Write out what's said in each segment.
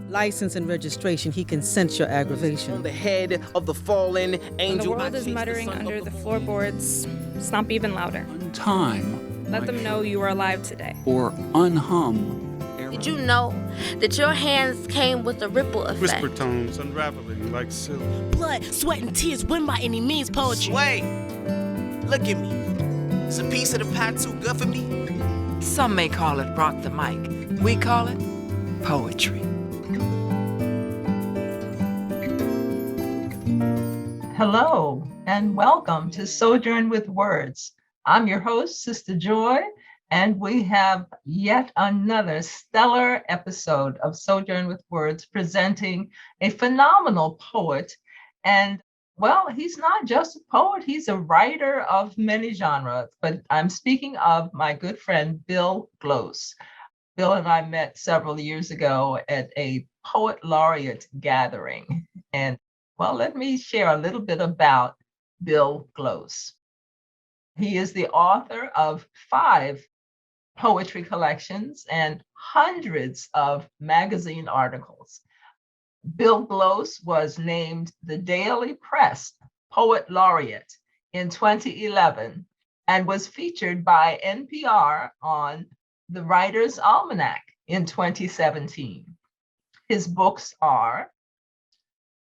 license and registration, he can sense your aggravation. On the head of the fallen angel. When the world is muttering under the floorboards, stomp even louder. Time. Let them know you are alive today. Or unhum. Did you know that your hands came with a ripple effect? Whisper tones unraveling like silk. Blood, sweat, and tears win by any means poetry. Sway, look at me. Is a piece of the pie too good for me? Some may call it rock the mic. We call it poetry. Hello, and welcome to Sojourn with Words. I'm your host, Sistah Joy, and we have yet another stellar episode of Sojourn with Words presenting a phenomenal poet. And well, he's not just a poet, he's a writer of many genres, but I'm speaking of my good friend, Bill Glose. Bill and I met several years ago at a poet laureate gathering. And well, let me share a little bit about Bill Glose. He is the author of 5 poetry collections and hundreds of magazine articles. Bill Glose was named the Daily Press Poet Laureate in 2011 and was featured by NPR on the Writer's Almanac in 2017. His books are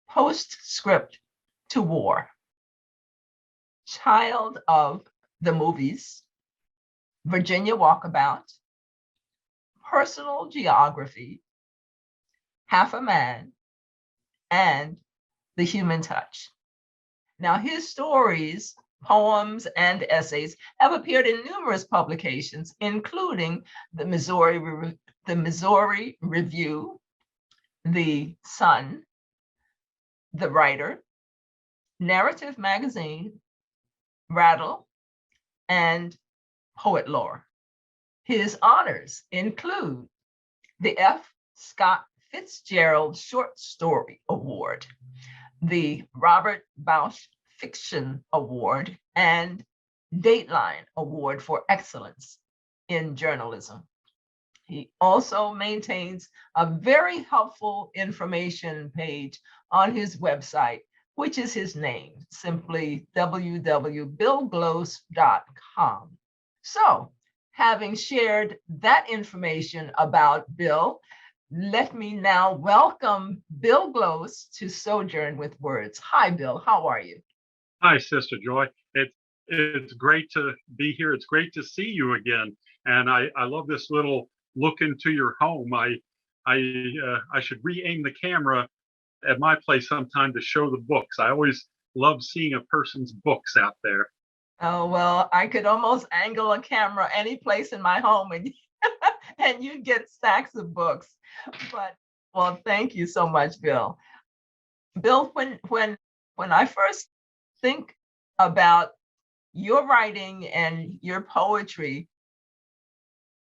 Postscript to War, Child of the Movies, Virginia Walkabout, Personal Geography, Half a Man, and The Human Touch. Now, his stories, poems, and essays have appeared in numerous publications, including the Missouri Review, The Sun, The Writer, Narrative Magazine, Rattle, and Poet Lore. His honors include the F. Scott Fitzgerald Short Story Award, the Robert Bausch Fiction Award, and Dateline Award for Excellence in Journalism. He also maintains a very helpful information page on his website, which is his name, simply www.billglose.com. So, having shared that information about Bill, let me now welcome Bill Glose to Sojourn with Words. Hi, Bill. How are you? Hi, Sister Joy. It's great to be here. It's great to see you again. And I love this little look into your home. I should re-aim the camera at my place sometime to show the books. I always love seeing a person's books out there. Oh, well, I could almost angle a camera any place in my home and and you get stacks of books. But well, thank you so much, Bill. Bill, when I first think about your writing and your poetry,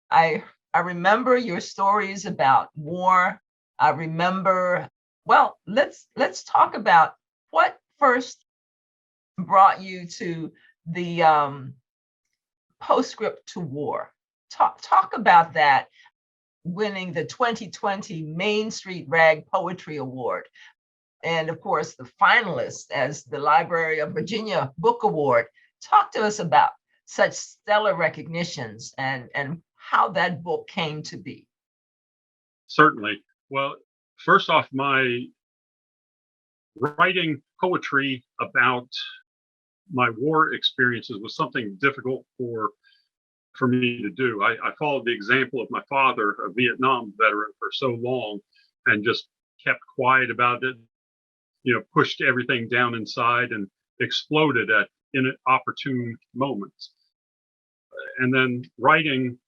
I remember your stories about war. I remember, well, let's talk about what first brought you to the Postscript to War. Talk about that, winning the 2020 Main Street Rag Poetry Award. And of course, the finalist as the Library of Virginia Book Award. Talk to us about such stellar recognitions and how that book came to be. Certainly. Well, first off, my writing poetry about my war experiences was something difficult for me to do. I followed the example of my father, a Vietnam veteran, for so long and just kept quiet about it, pushed everything down inside and exploded at inopportune moments. And then writing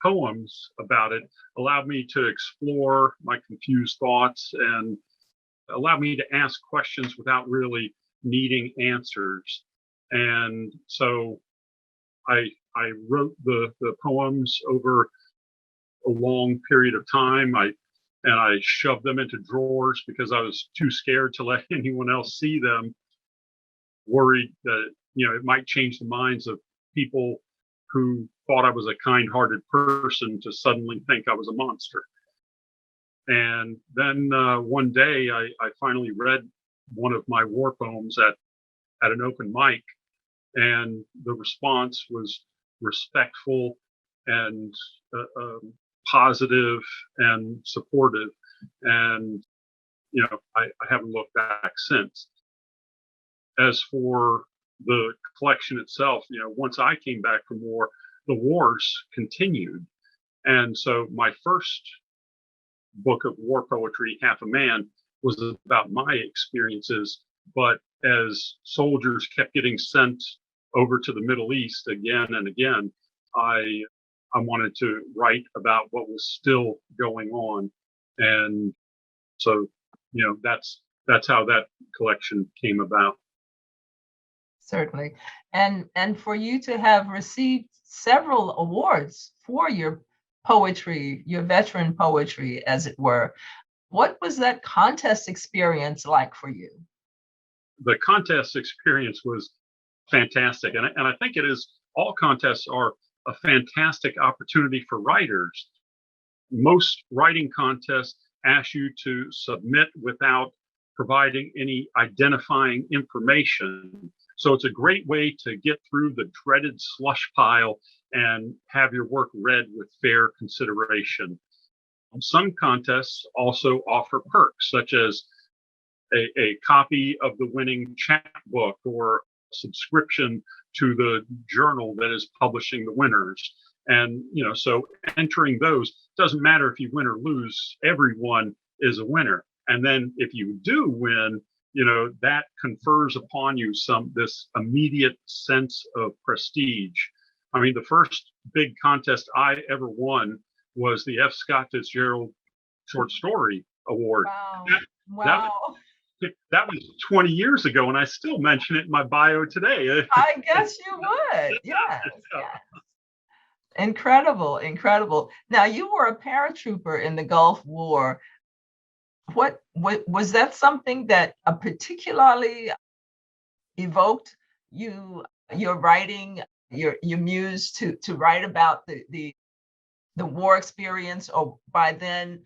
poems about it allowed me to explore my confused thoughts and allowed me to ask questions without really needing answers. And so I wrote the poems over a long period of time. I shoved them into drawers because I was too scared to let anyone else see them, worried that it might change the minds of people who thought I was a kind-hearted person to suddenly think I was a monster. And then one day I finally read one of my war poems at an open mic, and the response was respectful and positive and supportive. And, I haven't looked back since. As for the collection itself, once I came back from war, the wars continued. And so my first book of war poetry, Half a Man, was about my experiences. But as soldiers kept getting sent over to the Middle East again and again, I wanted to write about what was still going on. And so, that's how that collection came about. Certainly. And for you to have received several awards for your poetry, your veteran poetry, as it were, what was that contest experience like for you? The contest experience was fantastic. And I think all contests are a fantastic opportunity for writers. Most writing contests ask you to submit without providing any identifying information. So it's a great way to get through the dreaded slush pile and have your work read with fair consideration. Some contests also offer perks, such as a copy of the winning chapbook or subscription to the journal that is publishing the winners. And, so entering those, doesn't matter if you win or lose, everyone is a winner. And then if you do win, that confers upon you this immediate sense of prestige. I mean, the first big contest I ever won was the F. Scott Fitzgerald Short Story Award. Wow. That was 20 years ago, and I still mention it in my bio today. I guess you would. Yes. Incredible. Now, you were a paratrooper in the Gulf War. What was that something that particularly evoked your writing, your muse to write about the war experience? Or by then,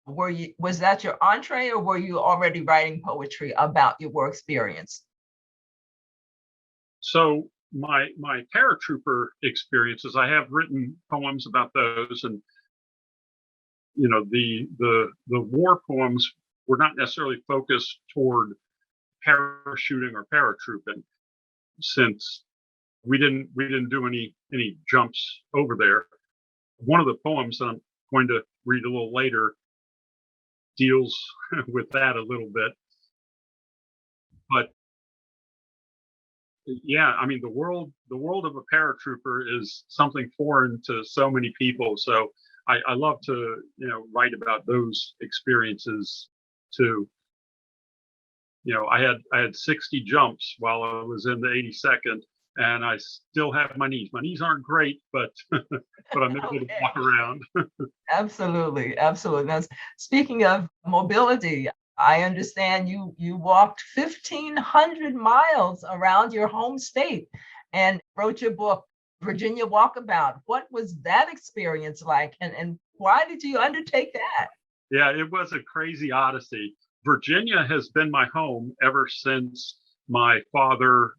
was that your entree, or were you already writing poetry about your war experience? So my paratrooper experiences, I have written poems about those, and the war poems were not necessarily focused toward parachuting or paratrooping, since we didn't do any jumps over there. One of the poems that I'm going to read a little later deals with that a little bit. But yeah, I mean, the world of a paratrooper is something foreign to so many people. So I love to, write about those experiences too. I had 60 jumps while I was in the 82nd, and I still have my knees. My knees aren't great, but I'm able to walk around. Absolutely. Now, speaking of mobility, I understand you walked 1,500 miles around your home state and wrote your book, Virginia Walkabout. What was that experience like, and why did you undertake that? Yeah, it was a crazy odyssey. Virginia has been my home ever since my father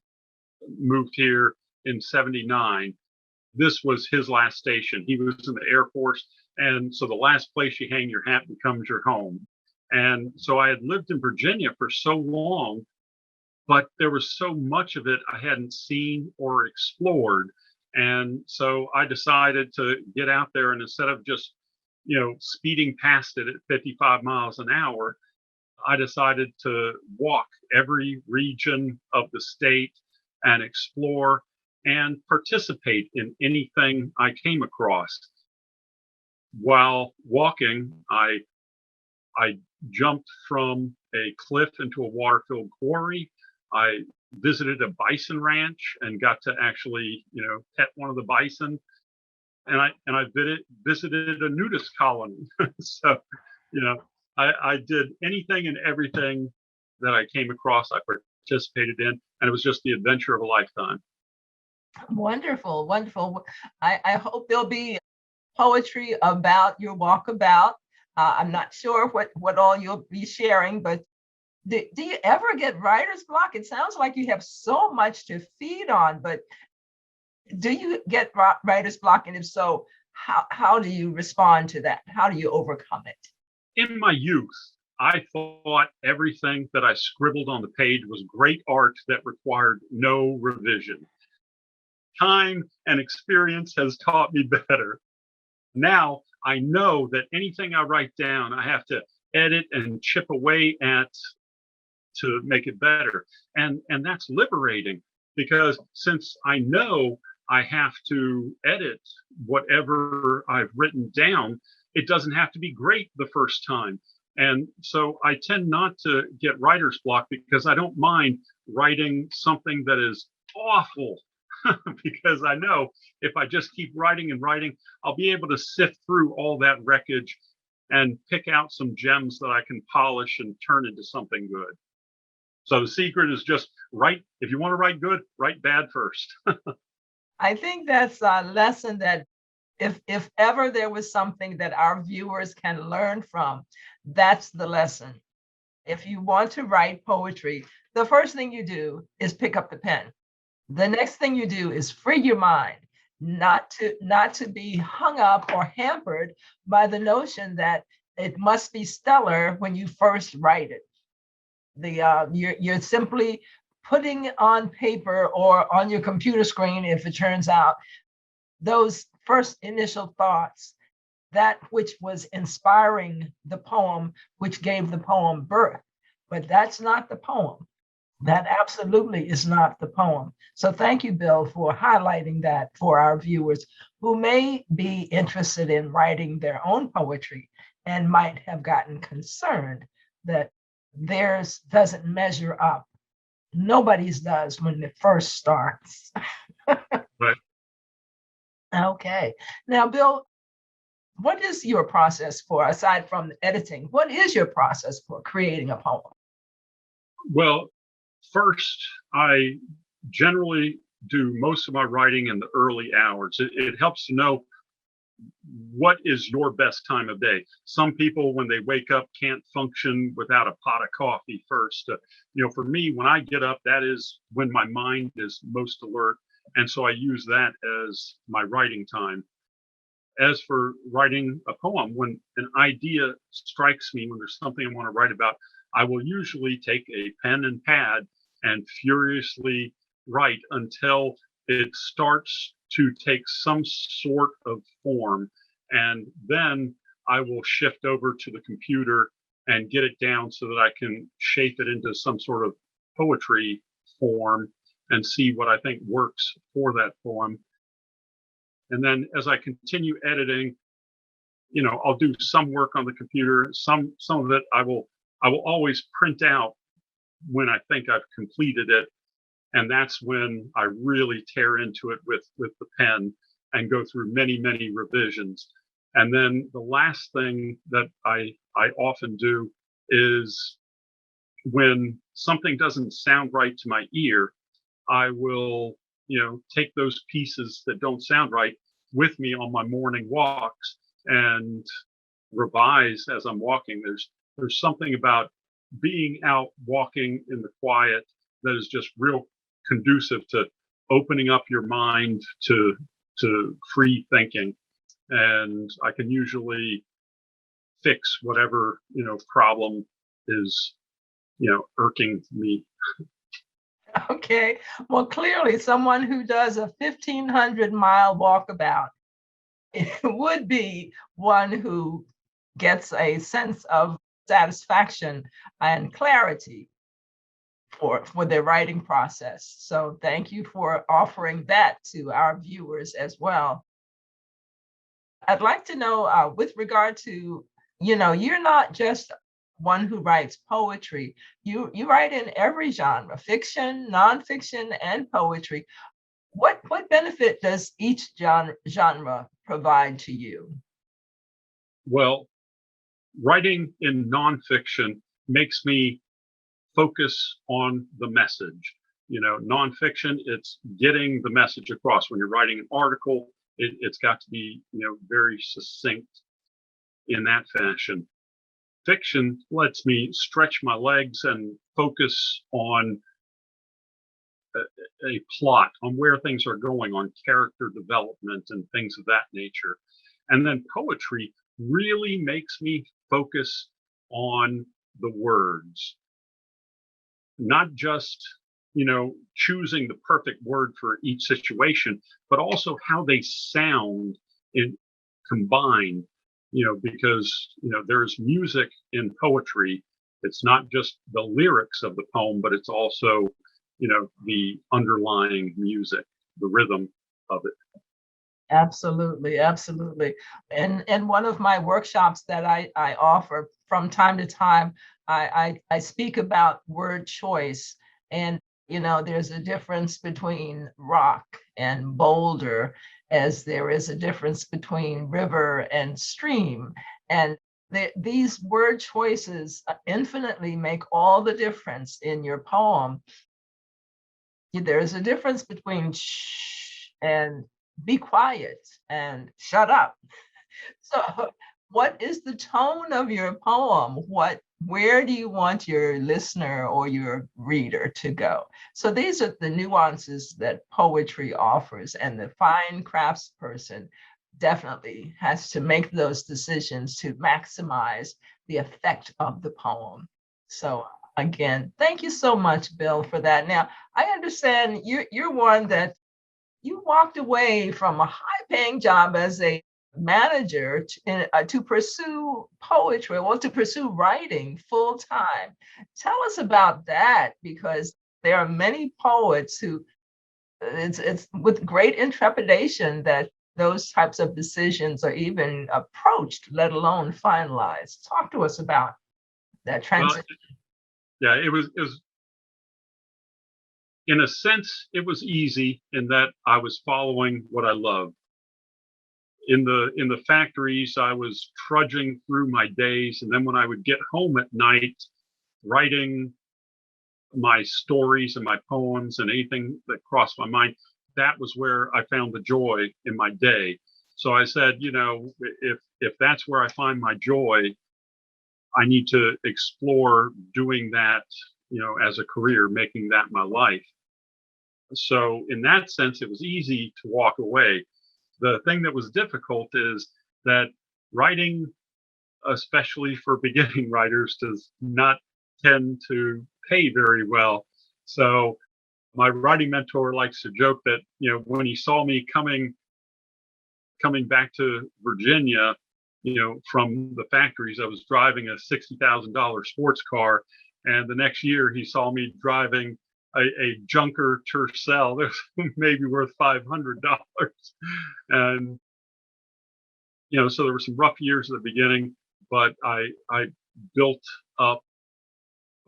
moved here in '79. This was his last station. He was in the Air Force, and so the last place you hang your hat becomes your home. And so I had lived in Virginia for so long, but there was so much of it I hadn't seen or explored. And so I decided to get out there, and instead of just, speeding past it at 55 miles an hour, I decided to walk every region of the state and explore and participate in anything I came across. While walking, I jumped from a cliff into a water-filled quarry. I visited a bison ranch and got to actually, pet one of the bison. And I visited a nudist colony. So, I did anything and everything that I came across, I participated in, and it was just the adventure of a lifetime. Wonderful. I hope there'll be poetry about your walkabout. I'm not sure what all you'll be sharing, but do you ever get writer's block? It sounds like you have so much to feed on, but do you get writer's block? And if so, how do you respond to that? How do you overcome it? In my youth, I thought everything that I scribbled on the page was great art that required no revision. Time and experience has taught me better. Now I know that anything I write down, I have to edit and chip away at to make it better. And that's liberating, because since I know I have to edit whatever I've written down, it doesn't have to be great the first time. And so I tend not to get writer's block, because I don't mind writing something that is awful, because I know if I just keep writing and writing, I'll be able to sift through all that wreckage and pick out some gems that I can polish and turn into something good. So the secret is just write. If you want to write good, write bad first. I think that's a lesson that if ever there was something that our viewers can learn from, that's the lesson. If you want to write poetry, the first thing you do is pick up the pen. The next thing you do is free your mind, not to be hung up or hampered by the notion that it must be stellar when you first write it. You're simply putting on paper or on your computer screen, if it turns out, those first initial thoughts, that which was inspiring the poem, which gave the poem birth. But that's not the poem. That absolutely is not the poem. So thank you, Bill, for highlighting that for our viewers who may be interested in writing their own poetry and might have gotten concerned that theirs doesn't measure up. Nobody's does when it first starts. Right. Okay. Now, Bill, what is your process for, aside from editing, what is your process for creating a poem? Well, first, I generally do most of my writing in the early hours. It helps to know what is your best time of day. Some people, when they wake up, can't function without a pot of coffee first. For me, when I get up, that is when my mind is most alert. And so I use that as my writing time. As for writing a poem, when an idea strikes me, when there's something I want to write about, I will usually take a pen and pad and furiously write until it starts to take some sort of form. And then I will shift over to the computer and get it down so that I can shape it into some sort of poetry form and see what I think works for that poem. And then as I continue editing, I'll do some work on the computer. Some of it I will always print out when I think I've completed it. And that's when I really tear into it with the pen and go through many, many revisions. And then the last thing that I often do is, when something doesn't sound right to my ear, I will, take those pieces that don't sound right with me on my morning walks and revise as I'm walking. There's something about being out walking in the quiet that is just real conducive to opening up your mind to free thinking. And I can usually fix whatever, problem is, irking me. Okay. Well, clearly someone who does a 1,500-mile walkabout would be one who gets a sense of satisfaction and clarity for their writing process. So thank you for offering that to our viewers as well. I'd like to know, with regard to, you're not just one who writes poetry. You write in every genre: fiction, nonfiction, and poetry. What benefit does each genre provide to you? Well, writing in nonfiction makes me focus on the message. Nonfiction, it's getting the message across. When you're writing an article, it's got to be, very succinct. in that fashion. Fiction lets me stretch my legs and focus on a plot, on where things are going, on character development and things of that nature. And then poetry really makes me focus on the words, not just, choosing the perfect word for each situation, but also how they sound in combined, because, there's music in poetry. It's not just the lyrics of the poem, but it's also, the underlying music, the rhythm of it. Absolutely, absolutely. And one of my workshops that I offer from time to time, I speak about word choice. And, there's a difference between rock and boulder, as there is a difference between river and stream. And these word choices infinitely make all the difference in your poem. There's a difference between shh and be quiet and shut up. So what is the tone of your poem? Where do you want your listener or your reader to go? So these are the nuances that poetry offers, and the fine craftsperson definitely has to make those decisions to maximize the effect of the poem. So again, thank you so much, Bill, for that. Now, I understand you're one that you walked away from a high-paying job as a manager to pursue poetry, to pursue writing full-time. Tell us about that, because there are many poets who, it's with great intrepidation that those types of decisions are even approached, let alone finalized. Talk to us about that transition. Well, yeah, it was in a sense, it was easy in that I was following what I loved. In the factories, I was trudging through my days, and then when I would get home at night, writing my stories and my poems and anything that crossed my mind, that was where I found the joy in my day. So I said, if that's where I find my joy, I need to explore doing that, as a career, making that my life. So in that sense, it was easy to walk away. The thing that was difficult is that writing, especially for beginning writers, does not tend to pay very well. So my writing mentor likes to joke that, when he saw me coming back to Virginia, from the factories, I was driving a $60,000 sports car. And the next year he saw me driving a junker Tercel that was maybe worth $500. And, so there were some rough years at the beginning, but I built up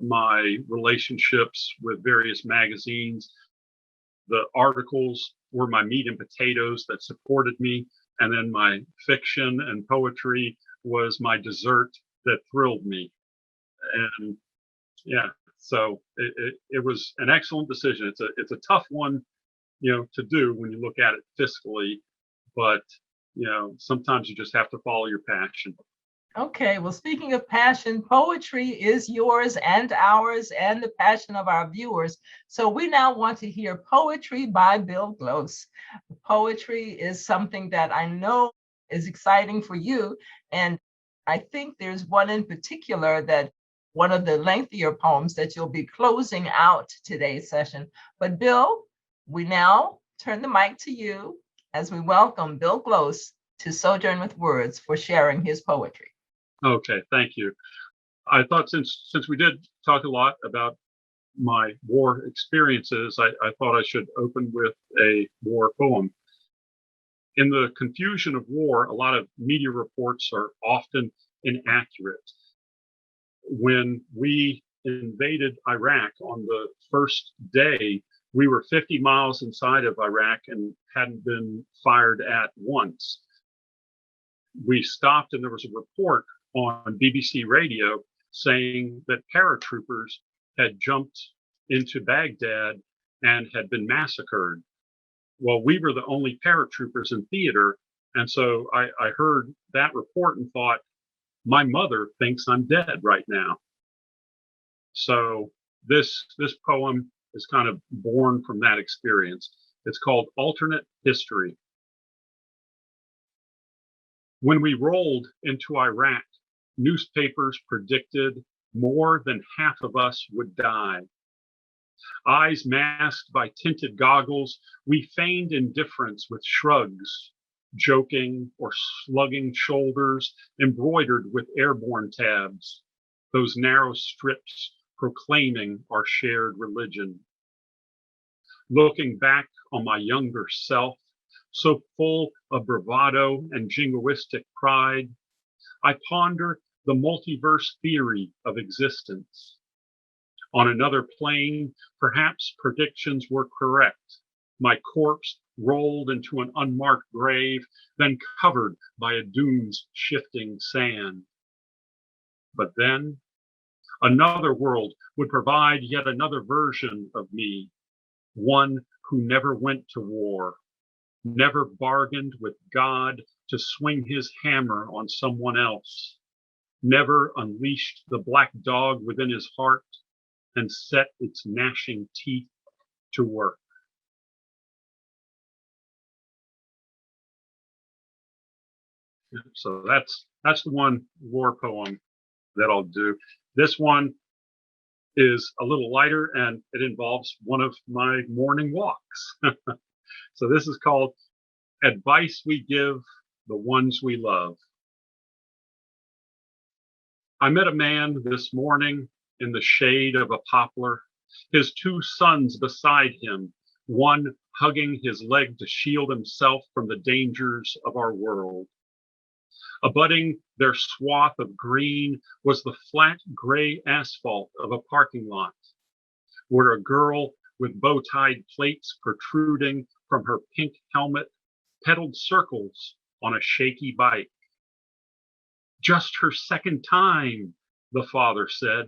my relationships with various magazines. The articles were my meat and potatoes that supported me. And then my fiction and poetry was my dessert that thrilled me. And yeah, so it was an excellent decision. It's a tough one, to do when you look at it fiscally, but sometimes you just have to follow your passion. Okay, well, speaking of passion, poetry is yours and ours and the passion of our viewers. So we now want to hear poetry by Bill Glose. Poetry is something that I know is exciting for you. And I think there's one in particular, that one of the lengthier poems that you'll be closing out today's session. But Bill, we now turn the mic to you as we welcome Bill Glose to Sojourn with Words for sharing his poetry. Okay, thank you. I thought since we did talk a lot about my war experiences, I thought I should open with a war poem. In the confusion of war, a lot of media reports are often inaccurate. When we invaded Iraq on the first day, we were 50 miles inside of Iraq and hadn't been fired at once. We stopped and there was a report on BBC radio saying that paratroopers had jumped into Baghdad and had been massacred. Well, we were the only paratroopers in theater. And so I heard that report and thought, My mother thinks I'm dead right now. So this poem is kind of born from that experience. It's called Alternate History. When we rolled into Iraq, newspapers predicted more than half of us would die. Eyes masked by tinted goggles, we feigned indifference with shrugs, joking or slugging shoulders embroidered with airborne tabs, those narrow strips proclaiming our shared religion. Looking back on my younger self, so full of bravado and jingoistic pride, I ponder the multiverse theory of existence. On another plane, perhaps predictions were correct. My corpse rolled into an unmarked grave, then covered by a dune's shifting sand. But then, another world would provide yet another version of me, one who never went to war, never bargained with God to swing his hammer on someone else, never unleashed the black dog within his heart and set its gnashing teeth to work. So that's the one war poem that I'll do. This one is a little lighter and it involves one of my morning walks. So this is called Advice We Give the Ones We Love. I met a man this morning in the shade of a poplar, his two sons beside him, one hugging his leg to shield himself from the dangers of our world. Abutting their swath of green was the flat gray asphalt of a parking lot, where a girl with bow-tied plates protruding from her pink helmet pedaled circles on a shaky bike. Just her second time, the father said,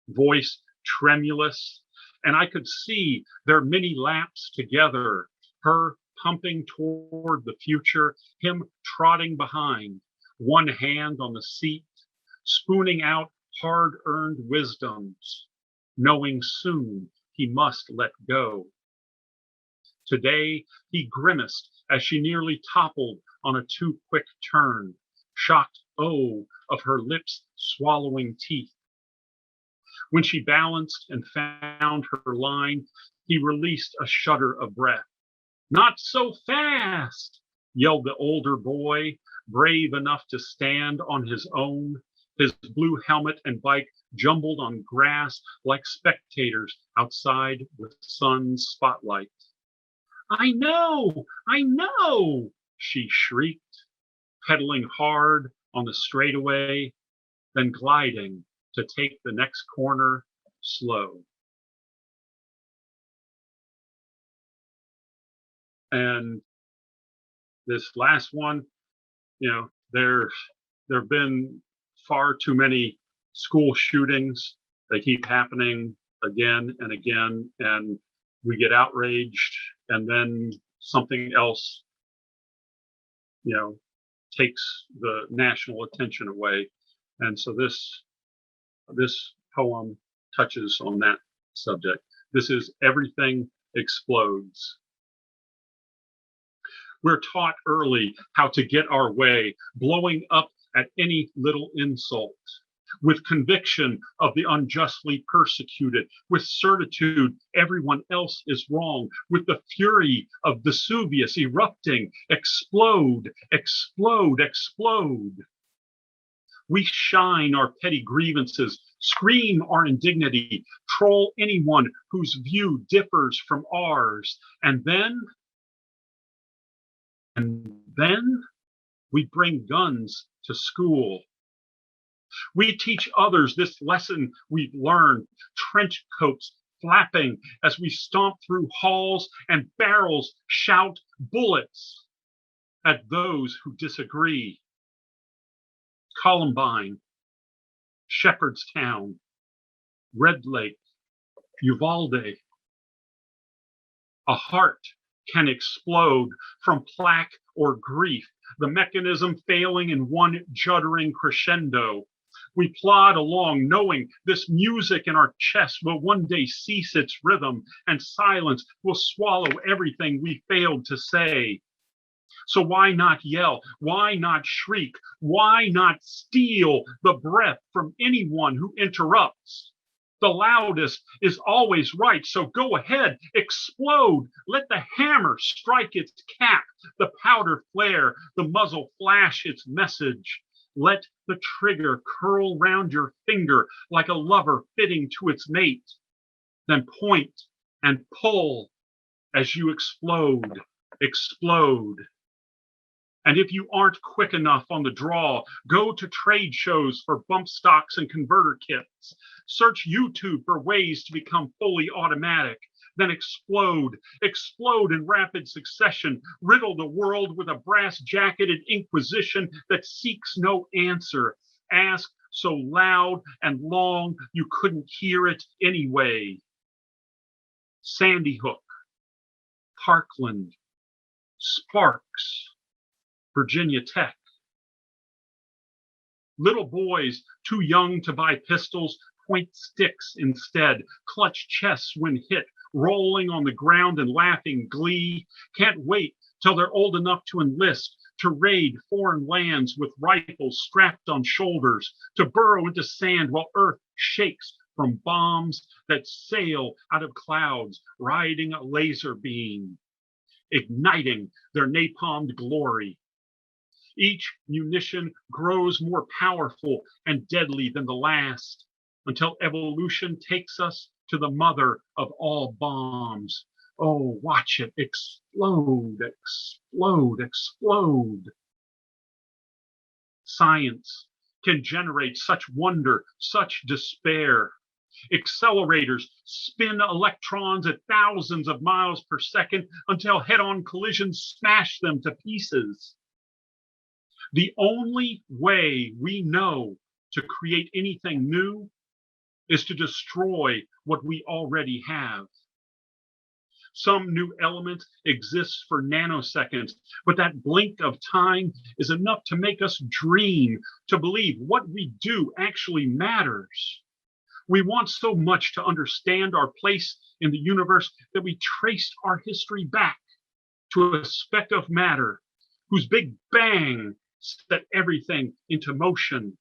voice tremulous, and I could see their many laps together, her pumping toward the future, him trotting behind, one hand on the seat, spooning out hard-earned wisdoms, knowing soon he must let go. Today, he grimaced as she nearly toppled on a too quick turn, shocked O of her lips swallowing teeth. When she balanced and found her line, he released a shudder of breath. Not so fast, yelled the older boy, brave enough to stand on his own, his blue helmet and bike jumbled on grass like spectators outside the sun's spotlight. I know, she shrieked, pedaling hard on the straightaway, then gliding to take the next corner slow. And this last one, there have been far too many school shootings. They keep happening again and again, and we get outraged, and then something else, takes the national attention away. And so this poem touches on that subject. This is Everything Explodes. We're taught early how to get our way, blowing up at any little insult, with conviction of the unjustly persecuted, with certitude everyone else is wrong, with the fury of Vesuvius erupting, explode, explode, explode. We shine our petty grievances, scream our indignity, troll anyone whose view differs from ours, and then we bring guns to school. We teach others this lesson we've learned, trench coats flapping as we stomp through halls and barrels shout bullets at those who disagree. Columbine, Shepherdstown, Red Lake, Uvalde. A heart can explode from plaque or grief the mechanism failing in one juddering crescendo. We plod along, knowing this music in our chest will one day cease its rhythm, and silence will swallow everything we failed to say. So why not yell? Why not shriek? Why not steal the breath from anyone who interrupts? The loudest is always right, so go ahead, explode. Let the hammer strike its cap, the powder flare, the muzzle flash its message. Let the trigger curl round your finger like a lover fitting to its mate. Then point and pull as you explode, explode. And if you aren't quick enough on the draw, go to trade shows for bump stocks and converter kits. Search YouTube for ways to become fully automatic. Then explode, explode in rapid succession. Riddle the world with a brass-jacketed inquisition that seeks no answer. Ask so loud and long you couldn't hear it anyway. Sandy Hook, Parkland, Sparks, Virginia Tech. Little boys too young to buy pistols point sticks instead, clutch chests when hit, rolling on the ground and laughing glee. Can't wait till they're old enough to enlist, to raid foreign lands with rifles strapped on shoulders, to burrow into sand while earth shakes from bombs that sail out of clouds, riding a laser beam, igniting their napalmed glory. Each munition grows more powerful and deadly than the last, until evolution takes us to the mother of all bombs. Oh, watch it explode, explode, explode. Science can generate such wonder, such despair. Accelerators spin electrons at thousands of miles per second until head-on collisions smash them to pieces. The only way we know to create anything new is to destroy what we already have. Some new element exists for nanoseconds, but that blink of time is enough to make us dream, to believe what we do actually matters. We want so much to understand our place in the universe that we traced our history back to a speck of matter whose big bang set everything into motion.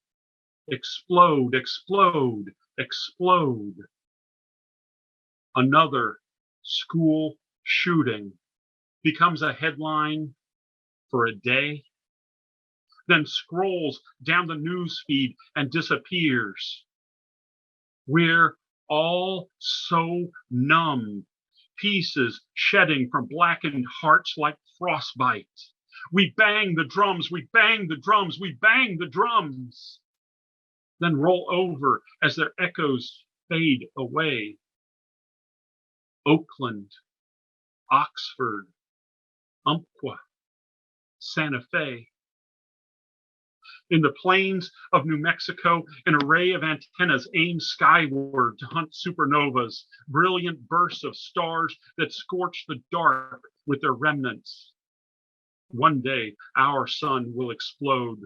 Explode, explode, explode. Another school shooting becomes a headline for a day, then scrolls down the news feed and disappears. We're all so numb, pieces shedding from blackened hearts like frostbite. We bang the drums, we bang the drums, we bang the drums, then roll over as their echoes fade away. Oakland, Oxford, Umpqua, Santa Fe. In the plains of New Mexico, an array of antennas aim skyward to hunt supernovas, brilliant bursts of stars that scorch the dark with their remnants. One day, our sun will explode,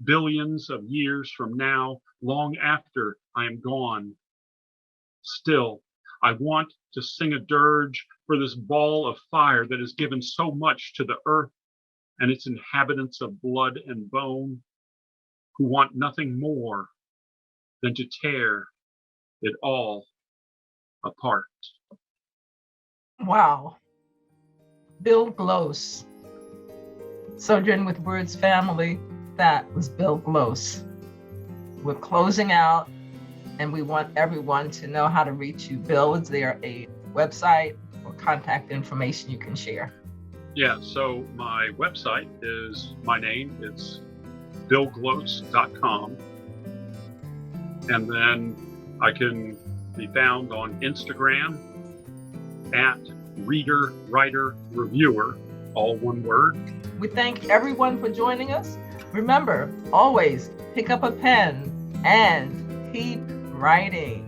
billions of years from now, long after I am gone. Still, I want to sing a dirge for this ball of fire that has given so much to the earth and its inhabitants of blood and bone, who want nothing more than to tear it all apart. Wow. Bill Glose. Sojourn with Words family, that was Bill Glose. We're closing out, and we want everyone to know how to reach you. Bill, is there a website or contact information you can share? Yeah, so my website is my name. It's billglose.com. And then I can be found on Instagram at Reader, Writer, Reviewer, all one word. We thank everyone for joining us. Remember, always pick up a pen and keep writing.